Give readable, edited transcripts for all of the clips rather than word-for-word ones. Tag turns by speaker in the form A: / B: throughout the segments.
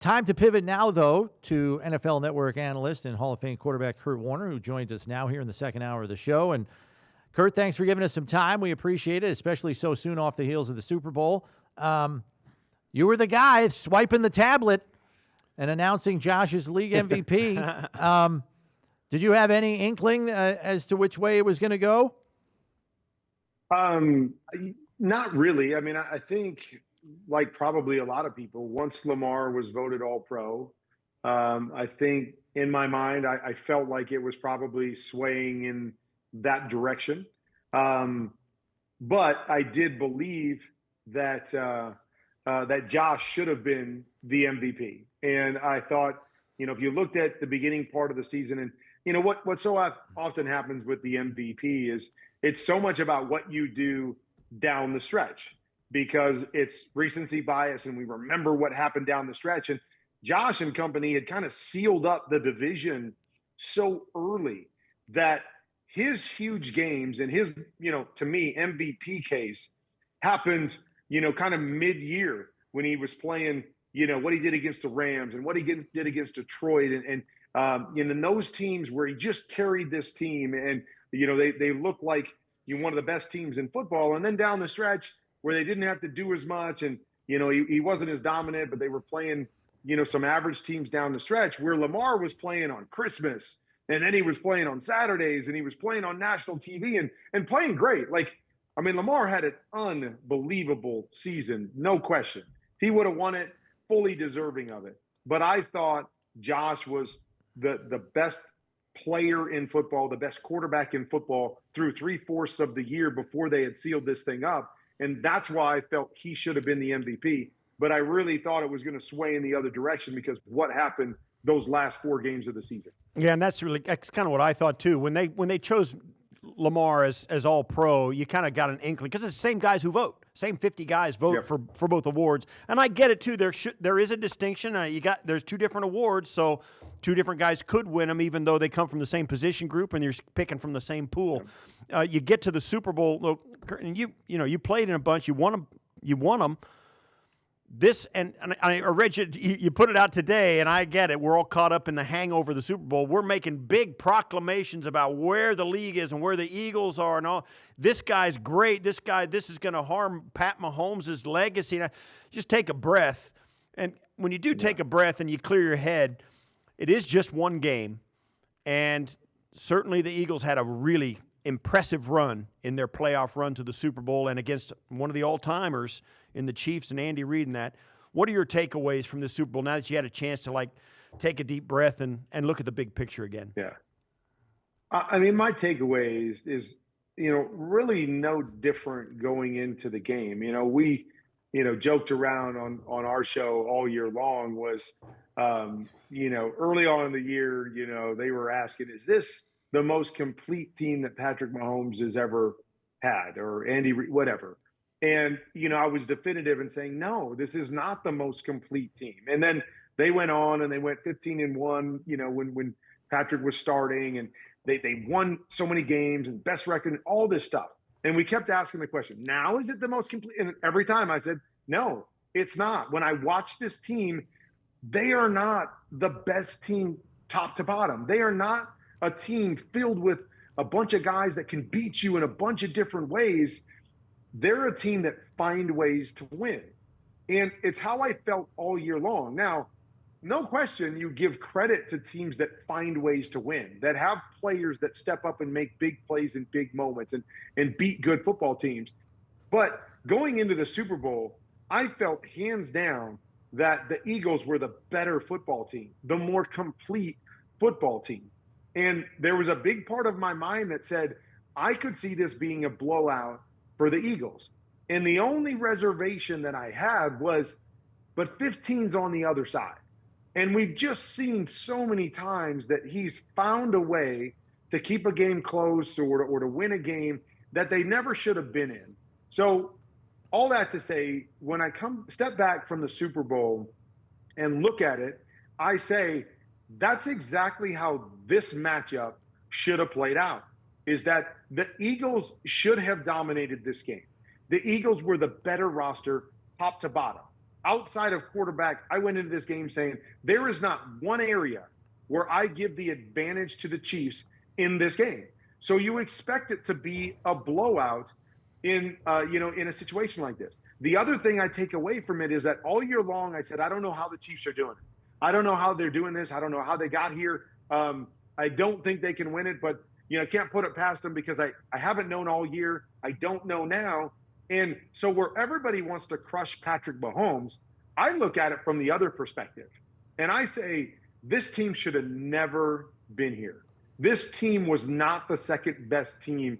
A: Time to pivot now, though, to NFL Network analyst and Hall of Fame quarterback Kurt Warner, who joins us now here in the second hour of the show. And Kurt, thanks for giving us some time. We appreciate it, especially so soon off the heels of the Super Bowl. You were the guy swiping the tablet and announcing Josh's league MVP. Did you have any inkling as to which way it was going to go?
B: Not really. I mean, I think, like probably a lot of people, once Lamar was voted All-Pro, I think in my mind, I felt like it was probably swaying in that direction. But I did believe that that Josh should have been the MVP. And I thought, if you looked at the beginning part of the season, and what so often happens with the MVP is it's so much about what you do down the stretch, because it's recency bias and we remember what happened down the stretch. And Josh and company had kind of sealed up the division so early that his huge games and his, to me, MVP case happened, kind of mid-year when he was playing, what he did against the Rams and what he did against Detroit and those teams where he just carried this team and, they looked like one of the best teams in football. And then down the stretch where they didn't have to do as much and, he wasn't as dominant, but they were playing, some average teams down the stretch where Lamar was playing on Christmas and then he was playing on Saturdays and he was playing on national TV and playing great. Lamar had an unbelievable season, no question. He would have won it, fully deserving of it. But I thought Josh was the best player in football, the best quarterback in football through 3/4 of the year before they had sealed this thing up. And that's why I felt he should have been the MVP. But I really thought it was going to sway in the other direction because what happened those last 4 games of the season.
C: Yeah, and that's kind of what I thought too. When they chose Lamar as all pro, you kind of got an inkling because it's the same guys who vote. Same 50 guys vote for both awards. And I get it too. There is a distinction. There's 2 different awards, so 2 different guys could win them even though they come from the same position group and you're picking from the same pool. You get to the Super Bowl, and you played in a bunch, you won them. This and I read you put it out today, and I get it. We're all caught up in the hangover of the Super Bowl. We're making big proclamations about where the league is and where the Eagles are and all. This guy's great. This is going to harm Pat Mahomes' legacy. And just take a breath. And when you do take a breath and you clear your head, it is just one game. And certainly the Eagles had a really impressive run in their playoff run to the Super Bowl and against one of the all-timers in the Chiefs and Andy Reid and that. What are your takeaways from the Super Bowl now that you had a chance to take a deep breath and look at the big picture again?
B: Yeah. My takeaway is really no different going into the game. We joked around on our show all year long was, early on in the year, they were asking, is this the most complete team that Patrick Mahomes has ever had or Andy Reid, whatever. And, I was definitive in saying, no, this is not the most complete team. And then they went on and they went 15-1, when Patrick was starting and they won so many games and best record and all this stuff. And we kept asking the question, now is it the most complete? And every time I said, no, it's not. When I watch this team, they are not the best team top to bottom. They are not a team filled with a bunch of guys that can beat you in a bunch of different ways. They're a team that find ways to win. And it's how I felt all year long. Now, no question, you give credit to teams that find ways to win, that have players that step up and make big plays in big moments and beat good football teams. But going into the Super Bowl, I felt hands down that the Eagles were the better football team, the more complete football team. And there was a big part of my mind that said, I could see this being a blowout for the Eagles. And the only reservation that I had was, but 15's on the other side. And we've just seen so many times that he's found a way to keep a game close or to win a game that they never should have been in. So all that to say, when I step back from the Super Bowl and look at it, I say, that's exactly how this matchup should have played out, is that the Eagles should have dominated this game. The Eagles were the better roster top to bottom. outside of quarterback, I went into this game saying there is not one area where I give the advantage to the Chiefs in this game. So you expect it to be a blowout in in a situation like this. The other thing I take away from it is that all year long I said I don't know how the Chiefs are doing it. I don't know how they're doing this. I don't know how they got here. I don't think they can win it, but I can't put it past them because I haven't known all year. I don't know now. And so where everybody wants to crush Patrick Mahomes, I look at it from the other perspective. And I say, this team should have never been here. This team was not the second best team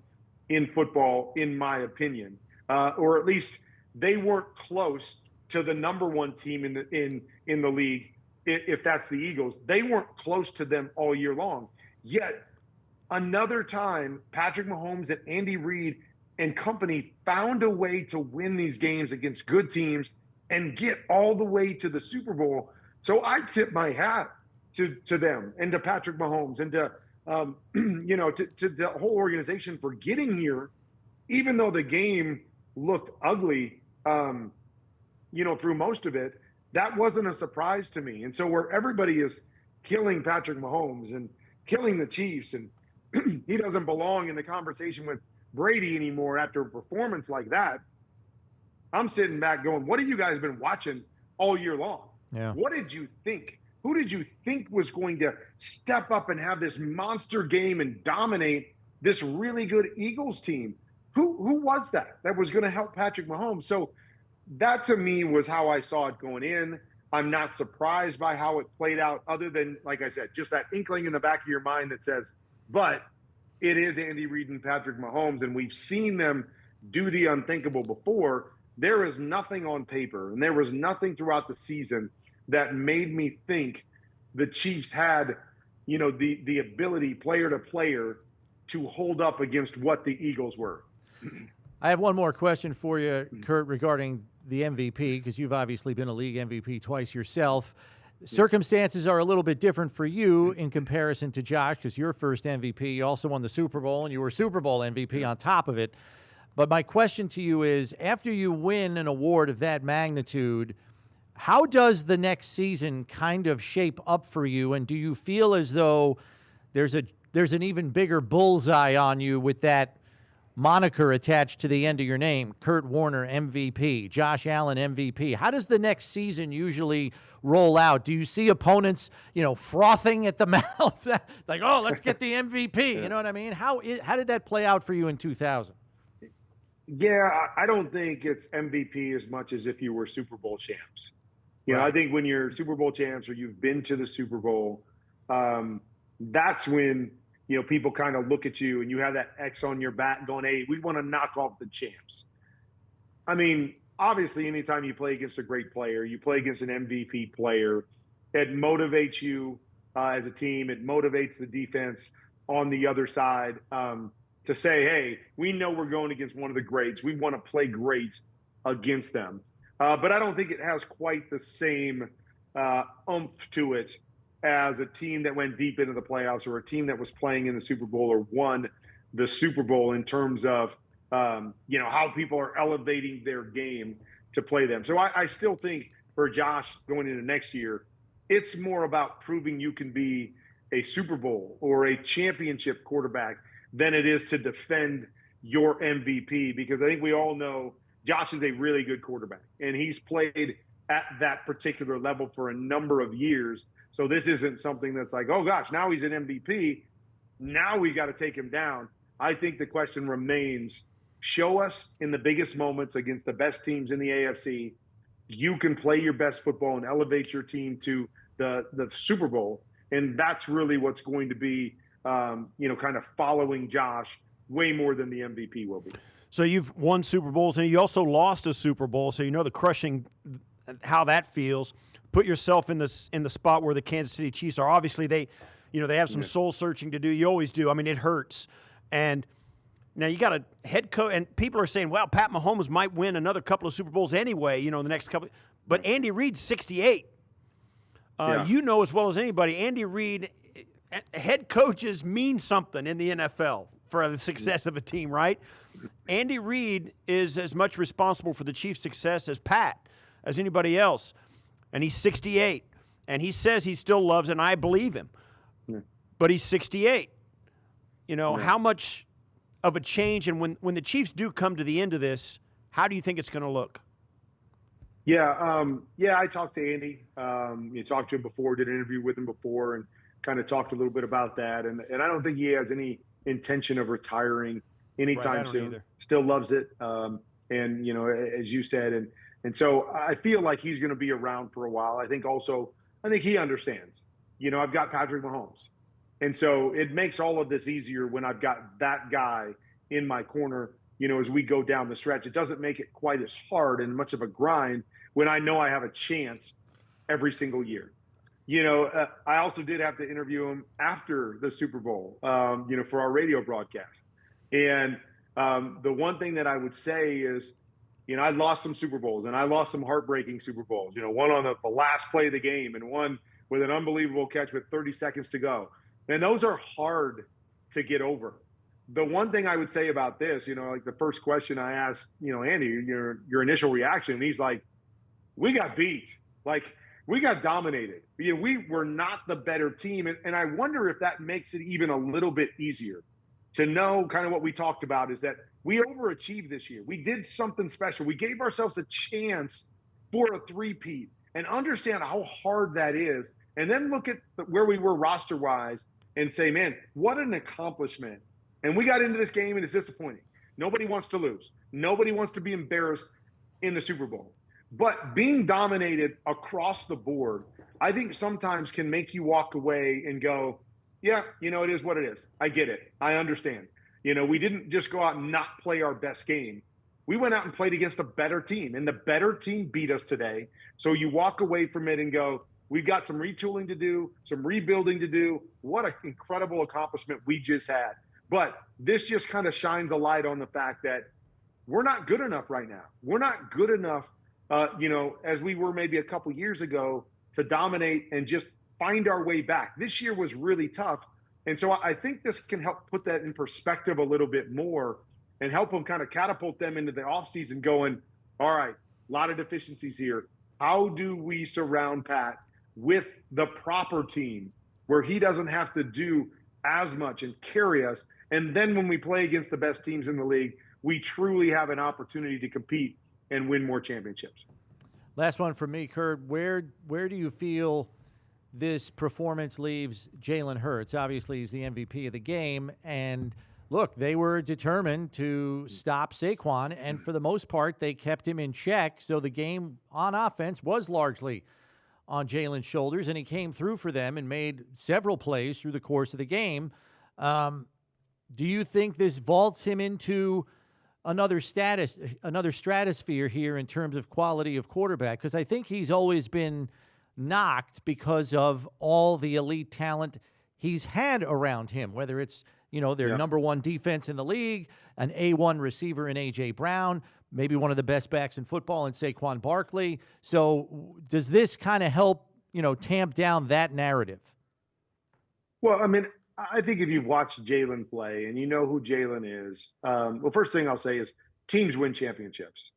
B: in football, in my opinion, or at least they weren't close to the number one team in the league. If that's the Eagles, they weren't close to them all year long. Yet another time, Patrick Mahomes and Andy Reid and company found a way to win these games against good teams and get all the way to the Super Bowl. So I tip my hat to them and to Patrick Mahomes and to to the whole organization for getting here, even though the game looked ugly, through most of it. That wasn't a surprise to me. And so where everybody is killing Patrick Mahomes and killing the Chiefs, and he doesn't belong in the conversation with Brady anymore after a performance like that, I'm sitting back going, what have you guys been watching all year long?
A: Yeah.
B: What did you think? Who did you think was going to step up and have this monster game and dominate this really good Eagles team? Who was that was going to help Patrick Mahomes? So that to me was how I saw it going in. I'm not surprised by how it played out, other than, like I said, just that inkling in the back of your mind that says, but it is Andy Reid and Patrick Mahomes, and we've seen them do the unthinkable before. There is nothing on paper, and there was nothing throughout the season that made me think the Chiefs had, the ability, player to player, to hold up against what the Eagles were.
A: I have one more question for you, Kurt, regarding the MVP, because you've obviously been a league MVP twice yourself. Circumstances are a little bit different for you in comparison to Josh, because your first MVP, you also won the Super Bowl, and you were Super Bowl MVP on top of it. But my question to you is, after you win an award of that magnitude, how does the next season kind of shape up for you? And do you feel as though there's an even bigger bullseye on you with that moniker attached to the end of your name? Kurt Warner, MVP, Josh Allen, MVP. How does the next season usually roll out? Do you see opponents, frothing at the mouth? Like, oh, let's get the MVP. You know what I mean? How did that play out for you in 2000?
B: Yeah, I don't think it's MVP as much as if you were Super Bowl champs. Right. I think when you're Super Bowl champs or you've been to the Super Bowl, that's when people kind of look at you and you have that X on your back going, hey, we want to knock off the champs. I mean, obviously, anytime you play against a great player, you play against an MVP player, it motivates you as a team. It motivates the defense on the other side to say, hey, we know we're going against one of the greats. We want to play great against them. But I don't think it has quite the same oomph to it as a team that went deep into the playoffs or a team that was playing in the Super Bowl or won the Super Bowl in terms of, how people are elevating their game to play them. So I still think for Josh going into next year, it's more about proving you can be a Super Bowl or a championship quarterback than it is to defend your MVP, because I think we all know Josh is a really good quarterback, and he's played at that particular level for a number of years. So this isn't something that's like, oh gosh, now he's an MVP. Now we got to take him down. I think the question remains, show us in the biggest moments against the best teams in the AFC, you can play your best football and elevate your team to the Super Bowl. And that's really what's going to be, kind of following Josh way more than the MVP will be.
C: So you've won Super Bowls, and you also lost a Super Bowl, so you know the crushing, how that feels. Put yourself in the spot where the Kansas City Chiefs are. Obviously, they have some soul searching to do. You always do. I mean, it hurts. And now you got a head coach, and people are saying, well, Pat Mahomes might win another couple of Super Bowls anyway, the next couple. But Andy Reid's 68. You know as well as anybody, Andy Reid, head coaches mean something in the NFL for the success of a team, right? Andy Reid is as much responsible for the Chiefs' success as Pat. as anybody else. And he's 68. And he says he still loves it, and I believe him.
B: Yeah.
C: But he's 68. You know,
B: Yeah.
C: how much of a change, and when the Chiefs do come to the end of this, how do you think it's going to look?
B: Yeah, I talked to Andy. You talked to him before, did an interview with him before, and kind of talked a little bit about that. And I don't think he has any intention of retiring anytime soon.
C: Either.
B: Still loves it, and as you said, and so I feel like he's going to be around for a while. I think he understands. I've got Patrick Mahomes, and so it makes all of this easier when I've got that guy in my corner. As we go down the stretch, it doesn't make it quite as hard and much of a grind when I know I have a chance every single year. I also did have to interview him after the Super Bowl, for our radio broadcast. And the one thing that I would say is, I lost some Super Bowls, and I lost some heartbreaking Super Bowls, one on the last play of the game and one with an unbelievable catch with 30 seconds to go. And those are hard to get over. The one thing I would say about this, like the first question I asked, Andy, your initial reaction, and he's like, we got beat. Like, we got dominated. We were not the better team. And I wonder if that makes it even a little bit easier to know kind of what we talked about is that we overachieved this year. We did something special. We gave ourselves a chance for a three-peat and understand how hard that is. And then look at where we were roster-wise and say, man, what an accomplishment. And we got into this game, and it's disappointing. Nobody wants to lose. Nobody wants to be embarrassed in the Super Bowl. But being dominated across the board, I think sometimes can make you walk away and go, yeah, it is what it is. I get it. I understand. We didn't just go out and not play our best game. We went out and played against a better team, and the better team beat us today. So you walk away from it and go, we've got some retooling to do, some rebuilding to do. What an incredible accomplishment we just had. But this just kind of shines a light on the fact that we're not good enough right now. We're not good enough, as we were maybe a couple years ago to dominate and just find our way back. This year was really tough. And so I think this can help put that in perspective a little bit more and help them kind of catapult them into the offseason going, all right, a lot of deficiencies here. How do we surround Pat with the proper team where he doesn't have to do as much and carry us? And then when we play against the best teams in the league, we truly have an opportunity to compete and win more championships.
A: Last one from me, Kurt. Where do you feel this performance leaves Jalen Hurts? Obviously, he's the MVP of the game. And look, they were determined to stop Saquon. And for the most part, they kept him in check. So the game on offense was largely on Jalen's shoulders. And he came through for them and made several plays through the course of the game. Do you think this vaults him into another stratosphere here in terms of quality of quarterback? Because I think he's always been knocked because of all the elite talent he's had around him, whether it's, their number one defense in the league, an A1 receiver in A.J. Brown, maybe one of the best backs in football in Saquon Barkley. So does this kind of help, tamp down that narrative?
B: Well, I mean, I think if you've watched Jalen play and you know who Jalen is, well, first thing I'll say is teams win championships,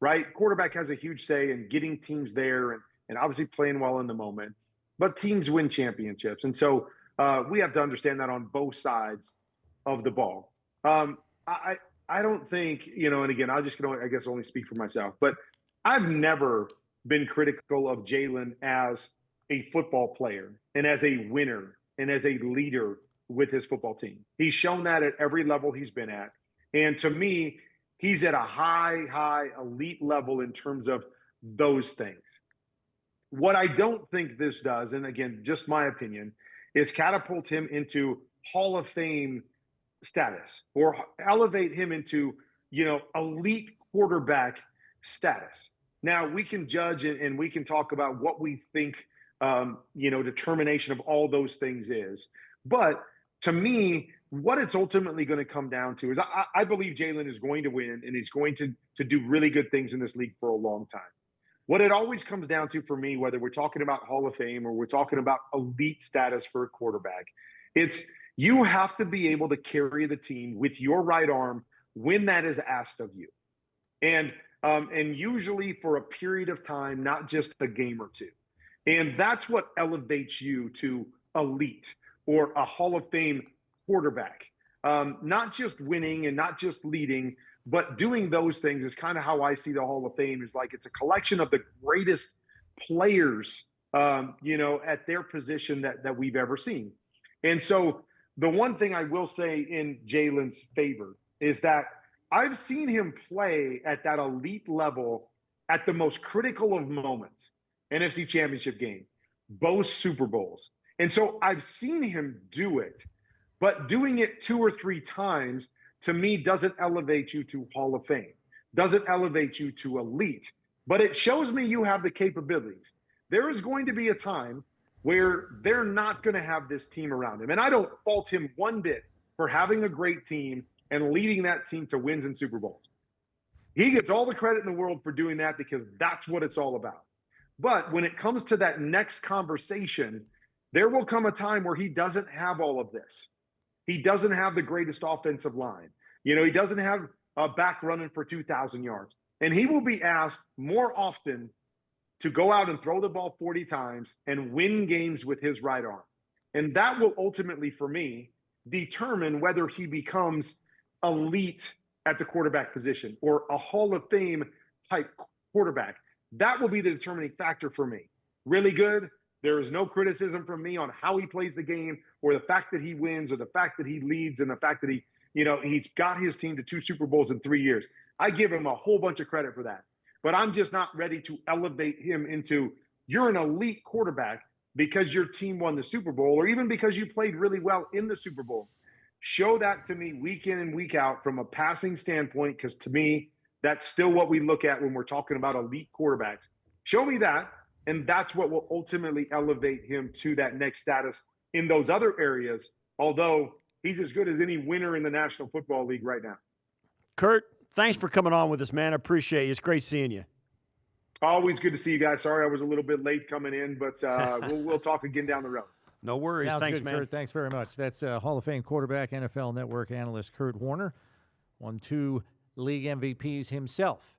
B: right? Quarterback has a huge say in getting teams there and obviously playing well in the moment, but teams win championships. And so we have to understand that on both sides of the ball. I don't think, and again, I guess only speak for myself, but I've never been critical of Jalen as a football player and as a winner and as a leader with his football team. He's shown that at every level he's been at. And to me, he's at a high elite level in terms of those things. What I don't think this does, and again, just my opinion, is catapult him into Hall of Fame status or elevate him into, elite quarterback status. Now, we can judge and we can talk about what we think, determination of all those things is. But to me, what it's ultimately going to come down to is I believe Jalen is going to win and he's going to do really good things in this league for a long time. What it always comes down to for me, whether we're talking about Hall of Fame or we're talking about elite status for a quarterback, it's you have to be able to carry the team with your right arm when that is asked of you. And and usually for a period of time, not just a game or two. And that's what elevates you to elite or a Hall of Fame quarterback. Not just winning and not just leading, but doing those things is kind of how I see the Hall of Fame, is like it's a collection of the greatest players, at their position that we've ever seen. And so the one thing I will say in Jalen's favor is that I've seen him play at that elite level at the most critical of moments. NFC Championship game, both Super Bowls. And so I've seen him do it, but doing it 2 or 3 times to me doesn't elevate you to Hall of Fame, doesn't elevate you to elite, but it shows me you have the capabilities. There is going to be a time where they're not going to have this team around him. And I don't fault him one bit for having a great team and leading that team to wins and Super Bowls. He gets all the credit in the world for doing that because that's what it's all about. But when it comes to that next conversation, there will come a time where he doesn't have all of this. He doesn't have the greatest offensive line. He doesn't have a back running for 2,000 yards. And he will be asked more often to go out and throw the ball 40 times and win games with his right arm. And that will ultimately, for me, determine whether he becomes elite at the quarterback position or a Hall of Fame type quarterback. That will be the determining factor for me. Really good. There is no criticism from me on how he plays the game or the fact that he wins or the fact that he leads and the fact that he's got his team to 2 Super Bowls in 3 years. I give him a whole bunch of credit for that. But I'm just not ready to elevate him into, you're an elite quarterback because your team won the Super Bowl or even because you played really well in the Super Bowl. Show that to me week in and week out from a passing standpoint, because to me, that's still what we look at when we're talking about elite quarterbacks. Show me that, and that's what will ultimately elevate him to that next status in those other areas, although he's as good as any winner in the National Football League right now.
C: Kurt, thanks for coming on with us, man. I appreciate you. It's great seeing you.
B: Always good to see you guys. Sorry I was a little bit late coming in, but we'll talk again down the road.
C: No worries.
A: Sounds
C: Thanks,
A: good,
C: man.
A: Kurt. Thanks very much. That's Hall of Fame quarterback, NFL Network analyst Kurt Warner, won 2 league MVPs himself.